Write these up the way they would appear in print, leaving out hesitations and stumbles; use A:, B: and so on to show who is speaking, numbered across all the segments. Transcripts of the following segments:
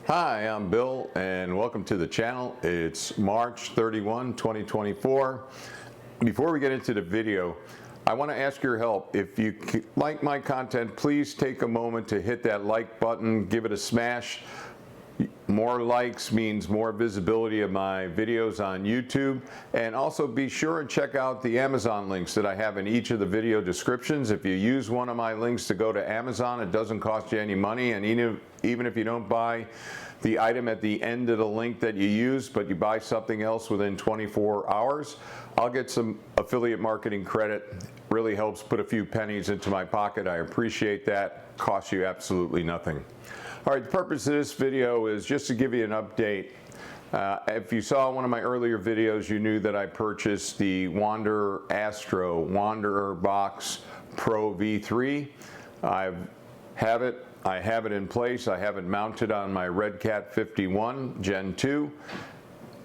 A: Hi, I'm Bill and welcome to the channel. It's March 31, 2024. Before we get into the video, I want to ask your help. If you like my content, please take a moment to hit that like button, give it a smash. More likes means more visibility of my videos on YouTube, and also be sure and check out the Amazon links that I have in each of the video descriptions. If you use one of my links to go to Amazon, it doesn't cost you any money, and even if you don't buy the item at the end of the link that you use, but you buy something else within 24 hours, I'll get some affiliate marketing credit. Really helps put a few pennies into my pocket. I appreciate that. Costs you absolutely nothing. All right, the purpose of this video is just to give you an update. If you saw one of my earlier videos, you knew that I purchased the WandererBox Pro V3. I have it in place. I have it mounted on my Red Cat 51 Gen 2.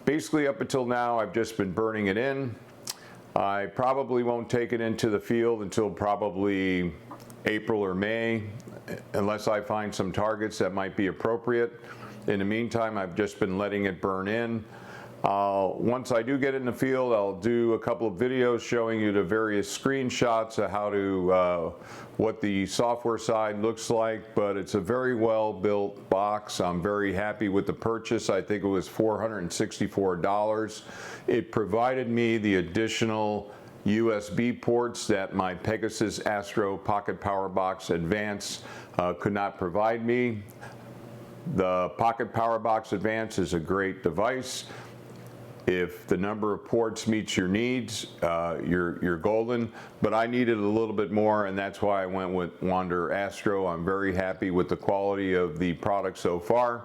A: Basically, up until now, I've just been burning it in. I probably won't take it into the field until probably April or May, unless I find some targets that might be appropriate. In the meantime, I've just been letting it burn in. Once I do get it in the field, I'll do a couple of videos showing you the various screenshots of how to, what the software side looks like, but it's a very well built box. I'm very happy with the purchase. I think it was $464. It provided me the additional USB ports that my Pegasus Astro Pocket Powerbox Advance could not provide me. The Pocket Powerbox Advance is a great device. If the number of ports meets your needs, you're golden, but I needed a little bit more, and that's why I went with Wander Astro. I'm very happy with the quality of the product so far,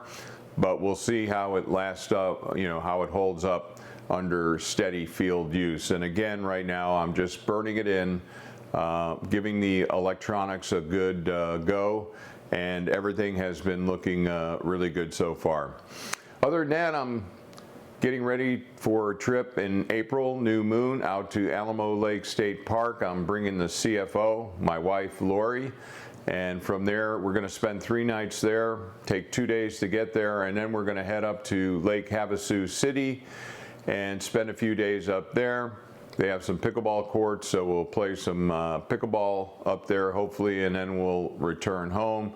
A: but we'll see how it lasts up, how it holds up under steady field use. And again, right now I'm just burning it in, giving the electronics a good go, and everything has been looking really good so far. Other than that, I'm getting ready for a trip in April, new moon, out to Alamo Lake State Park. I'm bringing the CFO, my wife Lori, and from there we're going to spend 3 nights there, take 2 days to get there, and then we're going to head up to Lake Havasu City and spend a few days up there. They have some pickleball courts, so we'll play some pickleball up there hopefully, and then we'll return home.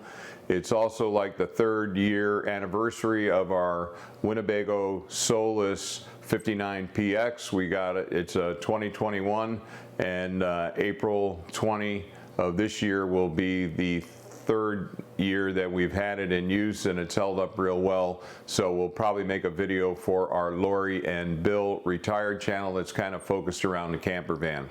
A: It's also like the 3rd year anniversary of our Winnebago Solus 59PX. We got it, it's a 2021, and April 20 of this year will be the 3rd year that we've had it in use, and it's held up real well. So we'll probably make a video for our Lori and Bill retired channel that's kind of focused around the camper van.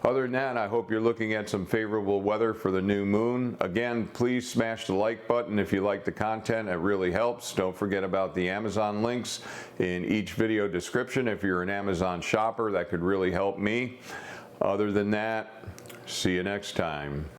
A: Other than that, I hope you're looking at some favorable weather for the new moon. Again, please smash the like button if you like the content. It really helps. Don't forget about the Amazon links in each video description. If you're an Amazon shopper, that could really help me. Other than that, see you next time.